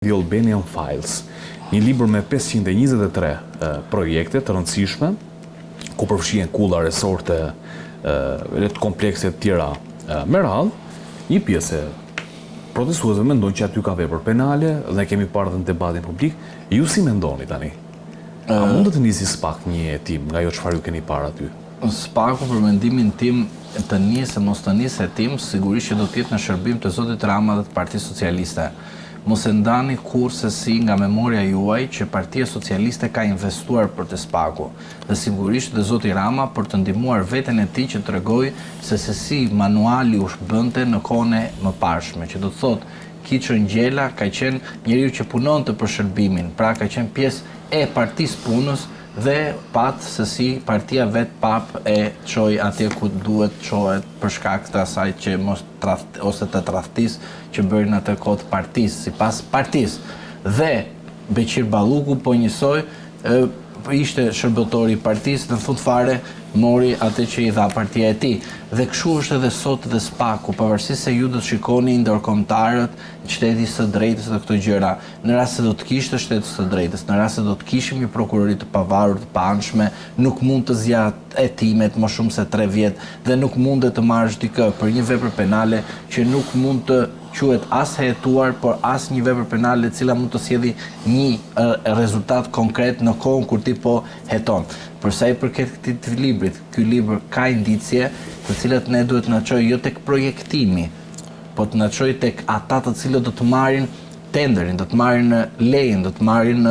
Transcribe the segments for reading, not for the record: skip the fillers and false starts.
The Albanian Files, një libër me 523 projekte të rëndësishme, ku përfshihen kulla, resorte, komplekse të tjera me radhë. Një pjesë protestuesve mendojnë që aty ka vepër penale dhe kemi parë dhe në debatin publik. Ju si mendoni tani? A mund të nisi SPAK një hetim nga jo çfarë ju keni parë aty? SPAK-u për mendimin tim të nisë mos të nisë hetim, sigurisht që do të jetë në shërbim të Zotit Rama dhe të Partisë Socialiste. Mos e ndani kurrë se si nga memoria juaj që Partia Socialiste ka investuar për të SPAK-u dhe sigurisht dhe Zoti Rama për të ndihmuar veten e tij që tregoi se si manuali u bënte në kohën e mëparshme, që do të thotë Kiço Ngjela ka qenë njeriu që punonte për shërbimin, pra ka qenë pjesë e Partisë Punës dhe patë se si partia vetë pap e çoi atje ku duhet çohet për shkak të asaj që mos ose të tradhtisë që bërin atë kohë partisë, sipas partisë. Dhe Beqir Balluku po njësoj ishte shërbëtori i partisë, në fund fare mori atë që i dha partia e tij. Dhe kështu është edhe sot dhe SPAK-u, pavarësisht se ju do të shikoni ndërkombëtarët, shteti së drejtës dhe këto gjëra, në rast se do të kishte shteti së drejtës, në rast se do të kishim një prokurori të pavarur, të paanshme, nuk mund të zgjat hetimet më shumë se 3 vjet dhe nuk mundet të marrësh dikë për një vepër penale që nuk mund të quhet as hetuar, por as një vepër penale e cila mund të sjellë një rezultat konkret në kohën kur ti po heton. Për sa i përket këtij librit, ky libër ka indicie të cilat ne duhet na çojë jo tek projektimi, po të na çojë tek ata të cilët do të marrin tenderin, do të marrin lejen, do të marrin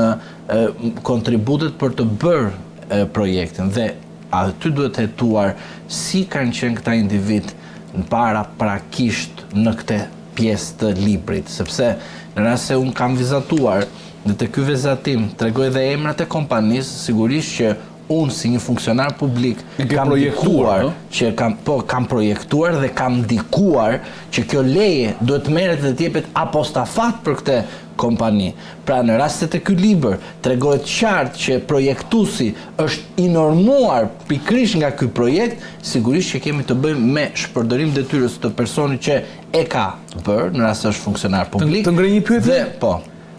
kontributet për të bërë projektin dhe aty duhet hetuar si kanë qenë këta individ në prakisht në këtë pjesë të librit, sepse në rast se unë kam vizatuar dhe të ky vizatim tregoj dhe emrat e kompanisë, sigurisht që unë si një funksionar publik kam ndikuar që kam projektuar dhe kam ndikuar që kjo leje duhet merret dhe të jepet apostafat për këtë kompani. Pra në rast se të ky libër tregohet qartë që projektuesi është i normuar pikërisht nga ky projekt, sigurisht që kemi të bëjmë me shpërdorim detyrës të personit që e ka bërë, në rast se është funksionar publik. Të ngrej një pyetje? Po.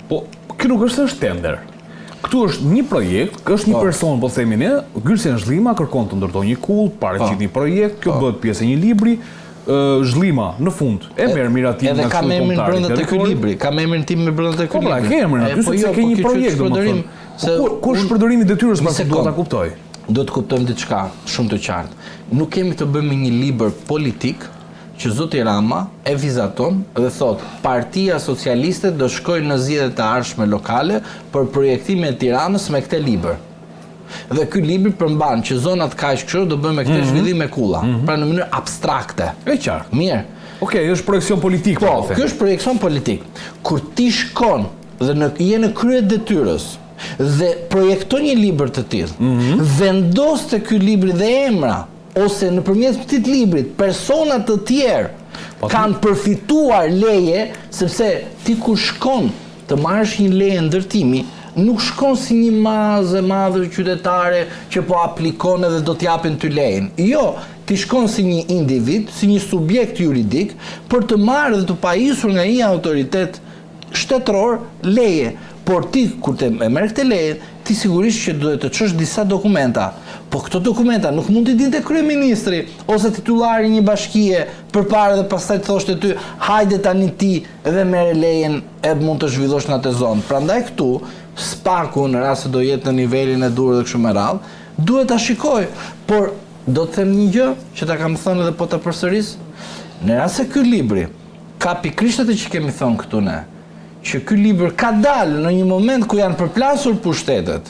Po, kjo nuk është tender. Këtu është një projekt, është një person, po themi ne, Gylsen Zhlima kërkon të ndërtojë një kull, paraqit një projekt, kjo bëhet pjesë e një libri, Zhlima në fund e merr miratimin nga shumë kontari. Edhe kam emrin brenda të ky libri, kam emrin tim me brenda të ky libri. Po, ka emrin aty sepse ke një projekt domethënë. Ku është shpërdorimi i detyrës pasi duhet ta kuptoj? Do të kuptojmë diçka shumë të qartë. Nuk kemi të bëjmë një libër politik që Zoti Rama e vizaton dhe thot Partia Socialiste do shkojë në zgjedhjet e ardhshme lokale për projektimin e Tiranës me këtë libër. Dhe ky libër përmban që zonat kaq kështu do bëjmë këtë zhvillim me kulla, pra në mënyrë abstrakte. E qartë. Mirë. Okej, është projekcion politik. Po, ky është projekcion politik. Kur ti shkon dhe je në krye detyrës dhe projekton një libër të tillë, vendos te ky libri dhe emra ose nëpërmjet këtij librit persona të tjerë kanë përfituar leje, sepse ti kur shkon të marrësh një leje ndërtimi, nuk shkon si një mazë e madhe qytetare që po aplikon edhe do t'japin ty lejen. Jo, ti shkon si një individ, si një subjekt juridik për të marrë dhe të pajisur nga një autoritet shtetëror leje. Por ti kur të merr këtë leje, ti sigurisht që duhet të çosh disa dokumenta. Po këto dokumenta nuk mund t'i dinte kryeministri ose titullari i një bashkie përpara dhe pastaj të thoshte ty, hajde tani ti dhe merr lejen e mund të zhvillosh në atë zonë. Prandaj këtu SPAK-u në rast se do jetë në nivelin e durë dhe kështu me radhë, duhet ta shikoj. Por do të them një gjë që ta kam thënë edhe po ta përsëris. Në rast se ky libri ka pikërisht atë që kemi thënë këtu ne, që ky libër ka dalë në një moment ku janë përplasur pushtetet.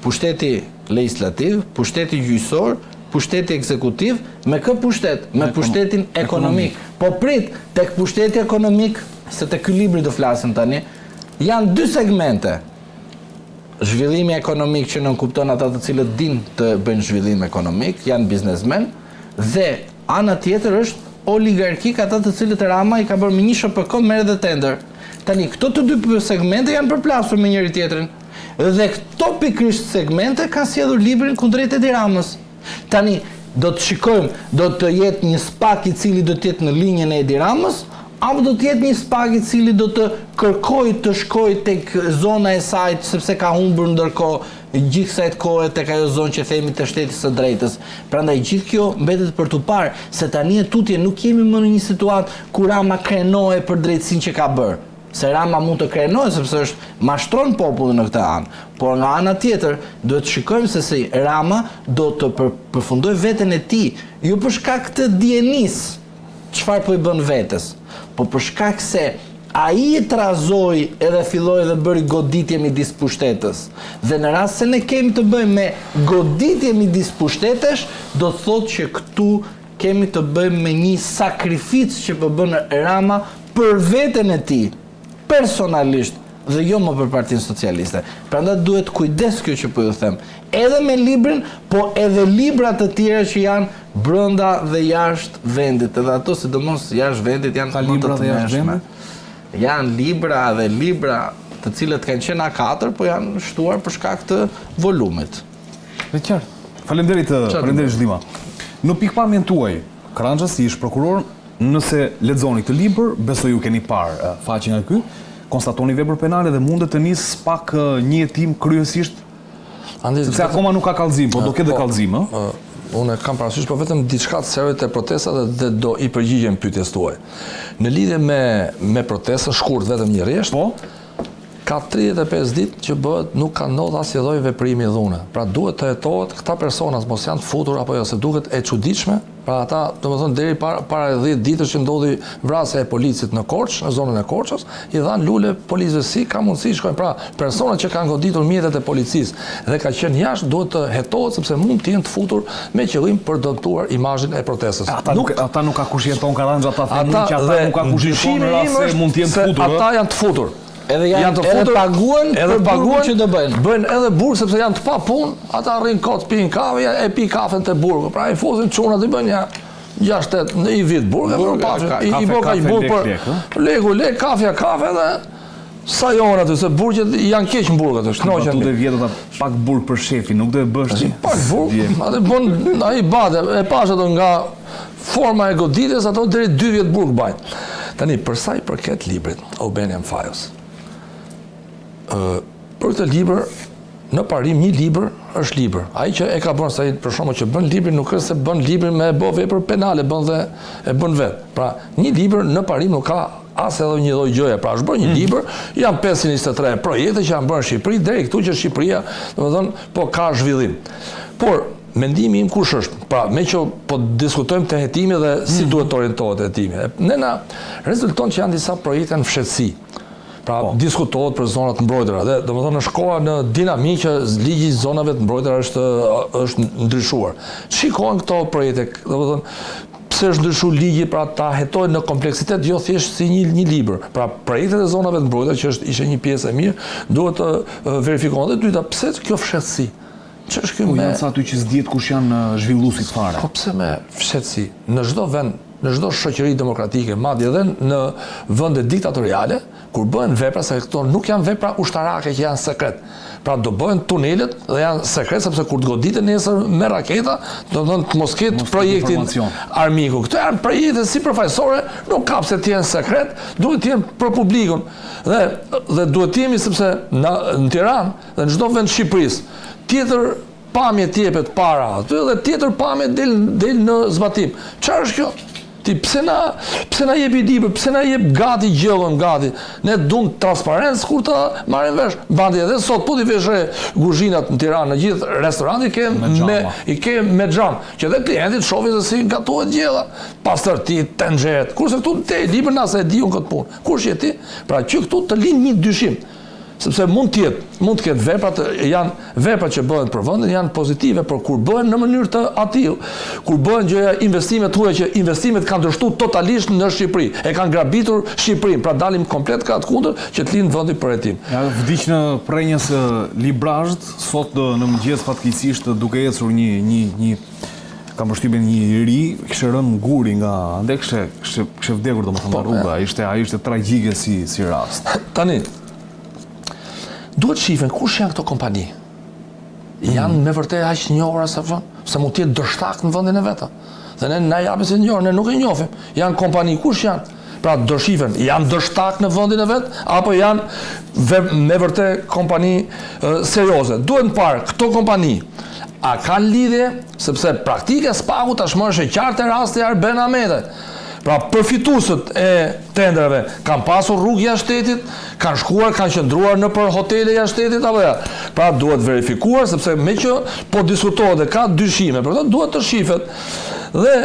Pushteti legislativ, pushteti gjyqësor, pushteti ekzekutiv, me kë pushtet? Me pushtetin ekonomik. Po prit, tek pushteti ekonomik, se tek ky libri do flasim tani, janë 2 segmente. Zhvillimi ekonomik që nënkupton ata të cilët din të bëjnë zhvillim ekonomik, janë biznesmen, dhe ana tjetër është oligarkik, ata të cilët Rama i ka bërë me një SHPK merr dhe tender. Tani këto të 2 segmente janë përplasur me njëri tjetrin. Dhe këto pikërisht segmente kanë sjellur librin kundrejt Edi Ramës. Tani do të shikojmë, do të jetë një SPAK i cili do të jetë në linjën e Edi Ramës apo do të jetë një spag i cili do të kërkojë të shkojë tek zona e saj sepse ka humbur ndërkohë gjithë kësaj kohë tek ajo zonë që themi të shtetit së drejtës. Prandaj gjithë kjo mbetet për tu parë se tani e tutje nuk jemi më në një situatë ku Rama krenohej për drejtësinë që ka bërë. Se Rama mund të krenohej sepse mashtron popullin në këtë anë. Por nga ana tjetër, duhet të shikojmë se si Rama do të përfundoj veten e tij, jo për shkak të dienis çfarë po i bën vetes, po për shkak se ai e trazoi edhe filloi dhe bëri goditje midis pushtetës. Dhe në rast se ne kemi të bëjmë me goditje midis pushtetesh, do të thotë që këtu kemi të bëjmë me një sakrificë që po bën Rama për veten e tij, personalisht, dhe jo më për Partinë Socialiste. Prandaj duhet kujdes kjo që po ju them. Edhe me librin, po edhe libra të tjera që janë brenda dhe jashtë vendit. Edhe ato sidomos jashtë vendit janë më të tmerrshme. Janë libra dhe libra të cilët kanë qenë A4, po janë shtuar për shkak të volumit. Dhe qartë. Faleminderit Zhdima. Në pikpamjen tuaj, Kranxha si ish prokuror, nëse lexoni këtë libër, besoj ju keni parë faqen nga ky, konstatoni vepër penale dhe mundet të nis pak një hetim kryesisht, sepse akoma nuk ka kallëzim, po do ketë dhe kallëzim, ë? Unë kam parasysh po vetëm diçka të servet e protestat dhe do i përgjigjem pyetjes tuaj. Në lidhje me protestën shkurt vetëm një rresht, Po? ka 35 ditë që bëhet nuk ka ndodhur asnjë lloj veprimi dhune. Pra duhet të hetohet këta persona mos janë të futur apo jo, se duket e çuditshme. Pra ata, domethënë deri para 10 ditësh që ndodhi vrasja e policit në Korçë, në zonën e Korçës, i dhan lule policëve si ka mundësi shkojnë. Pra personat që kanë goditur mjetet e policisë dhe ka qenë jashtë duhet të hetohet sepse mund të jenë të futur me qëllim për dëmtuar imazhin e protestës. Ata nuk ka kush jeton Kranxha, ata thënë që ata nuk ka kush jeton në rast se mund të jenë të futur. Ata janë të futur. Edhe janë të futur, edhe paguan që të bëjnë. Bëjnë edhe burg sepse janë të pa punë, ata rrin kot pinë kafe, e pi kafen te burgu. Pra i fusin çunat i bën ja 6-8 në i vit burg, i bë kaq burg për legu kafe dhe sa janë aty, se burgjet janë keq në burg aty, knoqen. Tu do vjet ata pak burg për shefin, nuk do e bësh ti. Pak burg, atë bën ai bade, e pash ato nga forma e goditjes ato deri 2 vjet burg bajnë. Tani për sa i përket librit Albanian Files. Për këtë libër, në parim një libër është libër. Ai që e ka bërë sa për shkakun që bën librin nuk është se bën librin me bë vepër penale, bën dhe e bën vet. Pra, një libër në parim nuk ka as edhe një lloj gjëje. Pra, është bërë një libër, janë 523 projekte që janë bërë në Shqipëri deri këtu që Shqipëria, domethënë, po ka zhvillim. Por mendimi im kush është? Pra, me që po diskutojmë te hetimi dhe si duhet të orientohet hetimi. Ne na rezulton që janë disa projekte në fshehtësi. Pra, diskutohet për zonat mbrojtëra dhe domethënë është koha në dinamikë që ligji i zonave të mbrojtëra është ndryshuar. Shikohen këto projekte, domethënë pse është ndryshuar ligji, pra ta hetojnë në kompleksitet, jo thjesht si një libër. Pra projektet e zonave të mbrojtëra që ishte një pjesë e mirë, duhet të verifikohen. Dhe dyta, pse kjo fshehtësi? Ç'është ky me janë sa aty që s'dihet kush janë zhvilluesit fare. Po pse me fshehtësi? Në çdo vend, në çdo shoqëri demokratike, madje edhe në vende diktatoriale, kur bëhen vepra, se këto nuk janë vepra ushtarake që janë sekret. Pra do bëhen tunelet dhe janë sekret, sepse kur të goditet nesër me raketa, do të thonë të mos ketë projektin armiku. Këto janë projekte sipërfaqësore, nuk ka pse të jenë sekret, duhet të jenë për publikun. Dhe duhet të jemi sepse në Tiranë dhe në çdo vend të Shqipërisë, tjetër pamje t'jepet para aty dhe tjetër pamje del në zbatim. Çfarë është kjo? Ti pse na jep i libër, pse na jep gati gjellën gati. Ne duam transparencë kur të marrim vesh. Bandi edhe sot po ti vesh kuzhinat në Tiranë, në gjithë restorantet i ke me xham, që edhe klientit shohin se si gatuhet gjella, pastërti, tenxhet. Kurse këtu te libër na se e diun këtë punë. Kush je ti? Pra që këtu të lind një dyshim. Sepse mund të ketë veprat, janë veprat që bëhen për vendin, janë pozitive, por kur bëhen në mënyrë të atill, kur bëhen gjëja investimet huaja që investimet kanë ndërshtuar totalisht në Shqipëri, e kanë grabitur Shqipërinë, pra dalim komplet ka të kundër që të lind vendi për hetim. Ja vdiq në prenjës librazht, sot në mëngjes fatkeqësisht duke ecur një kam përshtypjen një i ri, kishte rënë nguri nga ande kishte vdekur domethënë nga rruga, ai ishte tragjike si rast. Tani duhet shifen kush janë këto kompani. Janë me vërtet aq të njohura se mund të jetë dështak në vendin e vet. Dhe ne na japin se njohur, ne nuk e njohim. Janë kompani kush janë? Pra do shifen, janë dështak në vendin e vet apo janë me vërtet kompani serioze. Duhet parë këto kompani a kanë lidhje, sepse praktika e SPAK-ut tashmë është e qartë e rasti Arben Ahmete. Pra përfituesët e tenderave kanë pasur rrugë jashtë shtetit, kanë shkuar, kanë qëndruar në për hotele jashtë shtetit apo ja. Pra duhet verifikuar sepse me që po diskutohet dhe ka dyshime, për këtë duhet të shifet dhe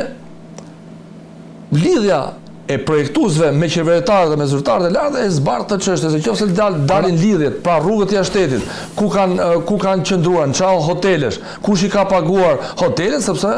lidhja e projektuesve me qeveritarët dhe me zyrtarët e lartë e zbardh të çështjes, se nëse dalin lidhjet, pra rrugët jashtë shtetit, ku kanë qëndruar, në çfarë hotelesh, kush i ka paguar hotelet, sepse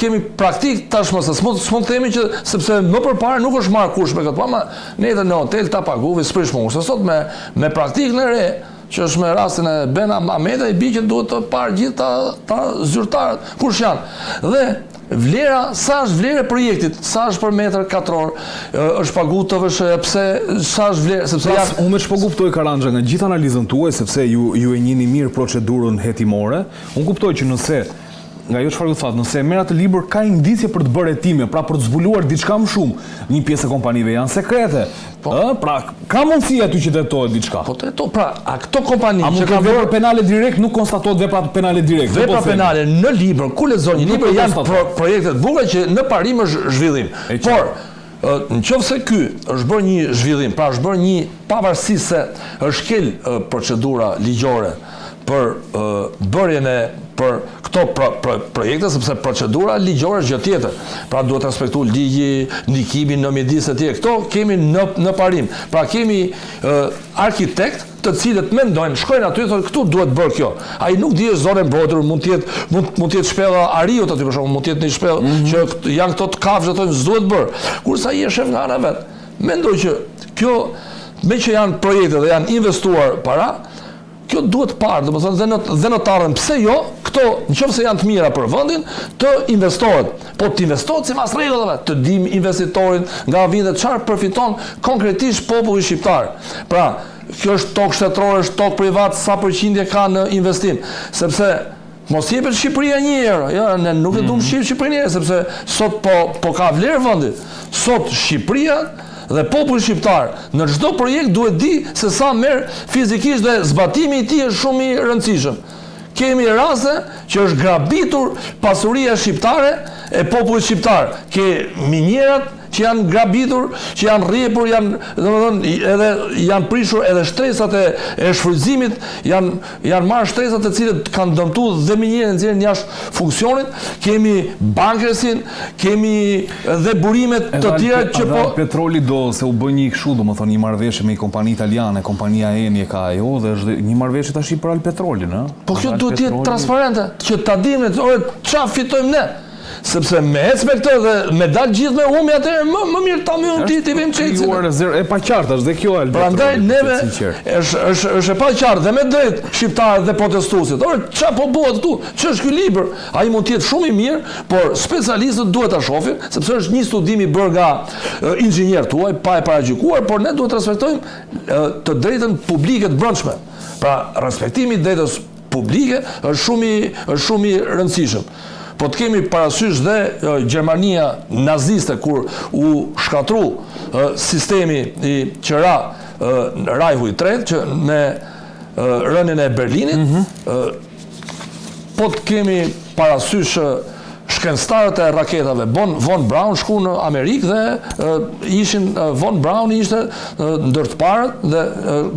kemi praktik tashmë se s'mund themi që sepse më përpara nuk është marrë kush me këtë, pa ne edhe në hotel ta paguvi s'prish më. Se sot me praktikën e re, që është me rastin e Ben Ahmete, i bi që duhet të parë gjithë ta zyrtarët kush janë. Dhe vlera, sa është vlera e projektit, sa është për metër katror, është pagu të vëshë, pse, sa është vlera, sepse unë me ç'po kuptoj Karangja nga gjithë analizën tuaj, sepse ju e njihni mirë procedurën hetimore, unë kuptoj që nëse nga jo çfarë thot, nëse merr atë libër ka indicie për të bërë hetime, pra për të zbuluar diçka më shumë, një pjesë e kompanive janë sekrete. Pra ka mundësi aty që detohet diçka. Po pra, a këto kompani që kanë vepra penale direkt nuk konstatohet vepra penale direkt. Vepra penale në libër, ku lexon një libër janë projekte të bukura që në parim është zhvillim. Por nëse ky është bërë një zhvillim, pra është bërë një pavarësisht se është kel procedura ligjore për bërjen e për këto projekte, sepse procedura ligjore është gjë tjetër. Pra duhet të respektu ligji, ndikimin në midis e tjerë. Këto kemi në parim. Pra kemi arkitekt të cilët mendojnë, shkojnë aty dhe thonë këtu duhet bërë kjo. Ai nuk di zonë mbrojtur, mund të jetë shpella Ariut aty për shkak, mund të jetë një shpellë që janë këto të kafshë thonë s'duhet bërë. Kurse ai është shef nga ana vet. Mendoj që kjo me që janë projekte dhe janë investuar para, kjo duhet parë, domethënë dhe notarën, pse jo, këto nëse janë të mira për vendin, të investohet. Po të investohet sipas rregullave, të dim investitorin nga vite çfarë përfiton konkretisht populli shqiptar. Pra, kjo është tokë shtetërore, është tokë privat, sa përqindje ka në investim, sepse mos jepet Shqipëria një herë, ja, ne nuk e duam Shqipërinë një herë, sepse sot po ka vlerë vendi. Sot Shqipëria dhe populli shqiptar në çdo projekt duhet di se sa merr fizikisht dhe zbatimi i tij është shumë i rëndësishëm. Kemi raste që është grabitur pasuria shqiptare e popullit shqiptar. Ke minjerat që janë grabitur, që janë rrjepur, edhe janë prishur edhe shtresat e shfrytëzimit, janë marrë shtresat të cilët kanë dëmtuar dhe minjerën nxjerrën jashtë funksionit. Kemi bankresin, kemi dhe burimet të tjera që po petroli do se u bë një kështu, domethënë një marrëveshje me një kompani italiane, kompania Eni e ka ajo dhe është një marrëveshje tash për petrolin, ëh. Po kjo duhet të jetë transparente, që ta dimë çfarë fitojmë ne. Sepse me ecme këtë dhe me dalë gjithë me humi atëherë më mirë ta më ti vim çecin. E paqartë është dhe kjo Albert. Prandaj neve është e paqartë dhe me drejt shqiptarët dhe protestuesit. Çfarë po bëhet këtu? Ç'është ky libër? Ai mund të jetë shumë i mirë, por specialistët duhet ta shohin, sepse është një studim i bërë nga inxhinier tuaj, pa e paragjykuar, por ne duhet të respektojmë të drejtën publike të brendshme. Pra respektimi i drejtës publike është shumë i rëndësishëm. Po të kemi parasysh dhe Gjermania naziste kur u shkatru sistemi i qera Reichu i tretë që me rënien e Berlinit, po të kemi parasysh shkencëtarët e raketave Von Braun shku në Amerikë dhe ishin Von Braun ishte ndër të parët dhe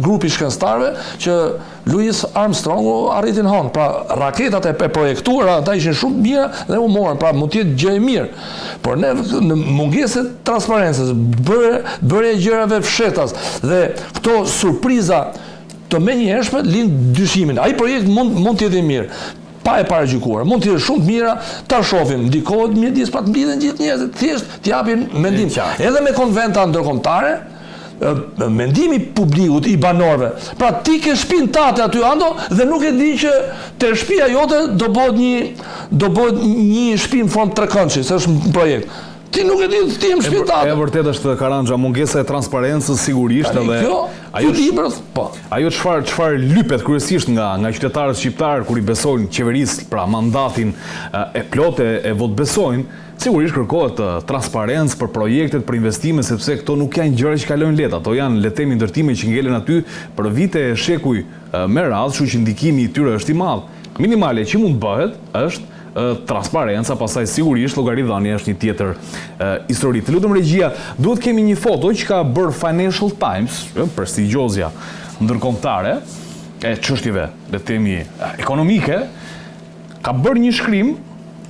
grupi shkencëtarëve që Louis Armstrongu arritin hon. Pra raketat e projektuara ata ishin shumë mira dhe u morën, pra mund të jetë gjë e mirë. Por ne në mungesë të transparencës, bërja e gjërave fshetas dhe këto surpriza të menjëhershme lind dyshimin. Ai projekt mund të jetë i mirë. Pa e paragjykuar, mund të jetë shumë të mira, ta shohim, ndikohet mjedis pa të mblidhen gjithë njerëzit, thjesht t'japin mendim. Edhe me konventa ndërkombëtare, mendimi publikut i banorëve. Pra ti ke shtëpinë tate aty ando dhe nuk e di që te shtëpia jote do bëhet një shtëpi në formë trekëndshi, se është një projekt. Ti nuk e di ti jam shpjetar. E vërtet është Karanja, mungesa e transparencës sigurisht edhe ajo çfarë lypet kryesisht nga qytetarët shqiptar kur I besojnë qeverisë, pra mandatin e plotë e votbesojnë, sigurisht kërkohet transparencë për projektet, për investime, sepse këto nuk janë gjëra që kalojnë lehtë, ato janë le të themi ndërtime që ngelen aty për vite e shekuj me radhë, kështu që ndikimi I tyre është I madh. Minimale që mund bëhet është transparenca, pastaj sigurisht llogaridhënia është një tjetër histori. Të lutem regjia, duhet kemi një foto që ka bërë Financial Times, prestigjozja ndërkombëtare e çështjeve, le të themi ekonomike, ka bërë një shkrim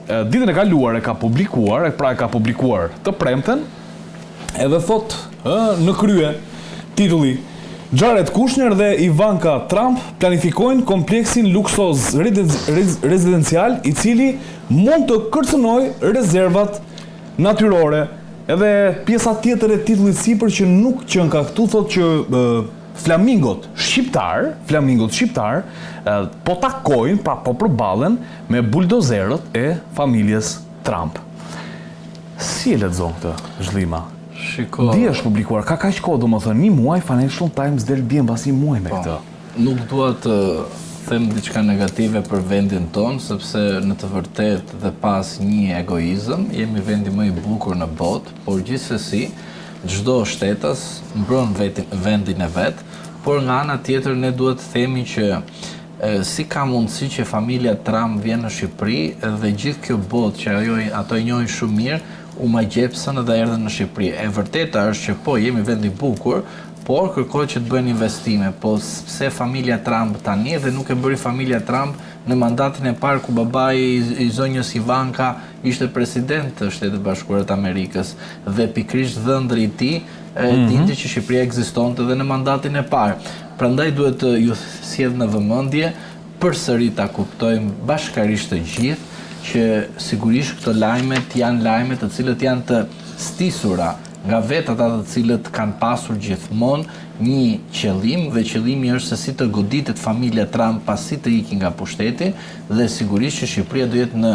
ditën e kaluar e ka publikuar, të premten, edhe thot në krye titulli Jared Kushner dhe Ivanka Trump planifikojnë kompleksin luksoz rezidencial I cili mund të kërcënojë rezervat natyrore. Edhe pjesa tjetër e titullit sipër që nuk qen ka këtu thot që flamingot shqiptar po takojnë, pra po përballen me buldozerët e familjes Trump. Si e lexon këtë zhllima? Di është publikuar, ka kaq kohë, domethënë një muaj Financial Times del bie mbas një muaj me këtë. Nuk dua të them diçka negative për vendin ton, sepse në të vërtetë dhe pas një egoizëm, jemi vendi më I bukur në botë, por gjithsesi çdo shtetas mbron vendin e vet, por nga ana tjetër ne duhet të themi që si ka mundësi që familja Trump vjen në Shqipëri dhe gjithë kjo botë që ato e njohin shumë mirë u ma gjepsën dhe erdhën në Shqipëri. E vërteta është që po jemi vend I bukur, por kërkohet që të bëjnë investime. Po pse familja Trump tani dhe nuk e bëri familja Trump në mandatin e parë ku babai I zonjës Ivanka ishte president të Shtetet Bashkuara të Amerikës dhe pikërisht dhëndri I tij dinte që Shqipëria ekzistonte dhe në mandatin e parë. Prandaj duhet të ju sjell në vëmendje përsëri ta kuptojmë bashkarisht të gjithë që sigurisht këto lajmet janë lajme të cilët janë të stisura nga vetë ata të cilët kanë pasur gjithmonë një qëllim dhe qëllimi është se si të goditet familja Trump pasi të iki nga pushteti dhe sigurisht që Shqipëria do jetë në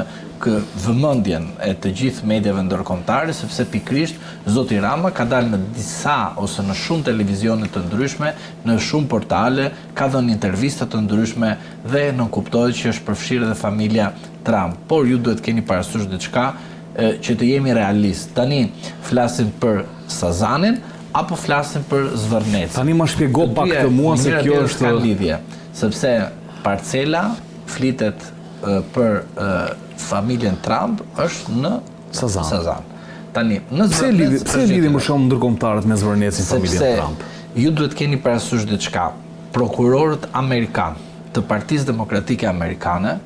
vëmendjen e të gjithë mediave ndërkombëtare sepse pikërisht zoti Rama ka dalë në disa ose në shumë televizione të ndryshme, në shumë portale, ka dhënë intervista të ndryshme dhe nënkuptohet që është përfshirë edhe familja Trump. Por ju duhet keni parasysh diçka që të jemi realist. Tani flasim për Sazanin apo flasim për Zvërnec. Tani më shpjego pak të mua se kjo është lidhje, sepse parcela flitet për familjen Trump është në Sazan. Tani, në Zvërnec pse lidhi më shumë ndërkombëtarët me Zvërnecin familjen Trump? Ju duhet keni parasysh diçka. Prokurorët amerikan të Partisë Demokratike Amerikane,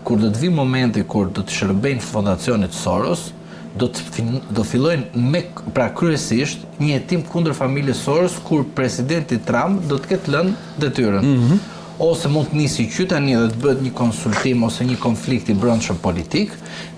kur do të vi momenti kur do të shërbejnë fondacionit Soros, do fillojnë pra kryesisht një hetim kundër familjes Soros kur presidenti Trump do të ketë lënë detyrën. Ose mund të nisi qytani dhe të bëhet një konsultim ose një konflikt I brendshëm politik,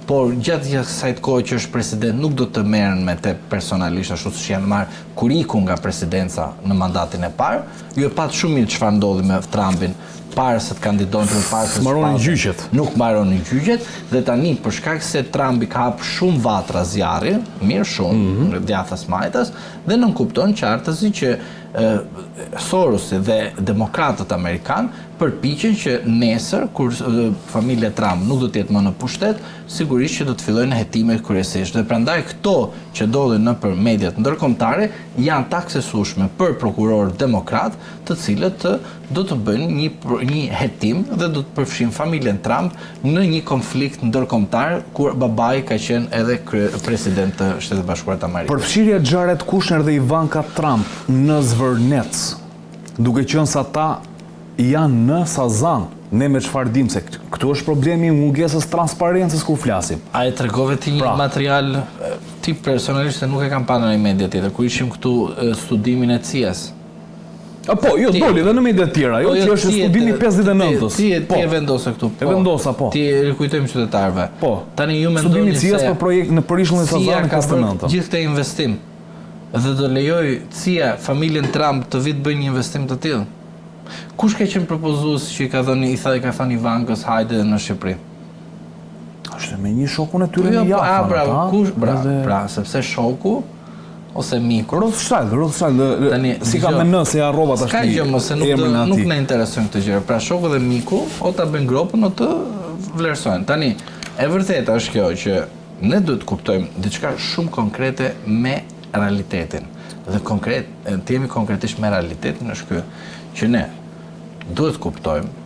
por gjatë kësaj kohë që është president nuk do të merren me te personalisht ashtu siç janë marrë kur iku nga presidenca në mandatin e parë. Ju e pat shumë mirë çfarë ndodhi me Trumpin para se të kandidonte për parë se mbaronin gjyqet. Nuk mbaronin gjyqet dhe tani për shkak se Trumpi ka hap shumë vatra zjarri, mirë shumë, djathtas majtas, dhe nënkupton qartësi që Soros dhe demokratët amerikan përpiqen që nesër kur familja Trump nuk do të jetë më në pushtet, sigurisht që do të fillojnë hetimet kryesisht. Dhe prandaj këto që ndodhin nëpër mediat ndërkombëtare janë të aksesueshme për prokurorë demokrat, të cilët do të bëjnë një hetim dhe do të përfshin familjen Trump në një konflikt ndërkombëtar kur babai ka qenë edhe president të Shtetet Bashkuara të Amerikës. Përfshirja Jared Kushner dhe Ivanka Trump në Zvërnec, duke qenë se ata janë në Sazan, ne me çfarë dim se këtu është problemi I mungesës transparencës kur flasim. A e tregove ti një material ti personalisht se nuk e kam parë në media tjetër, kur ishim këtu studimin e CIA-s. Po, jo, doli dhe në media tjera, jo, që është studimi 59-ës. Ti e vendose këtu. E vendosa, po. Ti rikujtojmë qytetarëve. Po. Tani ju mendoni studimi I CIA-s për projekt në përishën e Sazanit ka bërë gjithë këtë investim dhe do lejoj CIA familjen Trump të vitë bëjnë një investim të tillë. Kush ka qenë propozues që I ka thënë Ivankës hajde në Shqipëri? është me një shokun e tyre në jafën. Pra, sepse shoku ose miku. Rothschild, si ka me në se harrova tash. Ska gjë, mos se nuk na interesojnë këtë gjëra. Pra shoku dhe miku o ta bëjnë gropën o të vlerësojnë. Tani, e vërteta është kjo që ne duhet kuptojmë diçka shumë konkrete me realitetin. Dhe të jemi konkretisht me realitetin është kjo, që ne duhet kuptojmë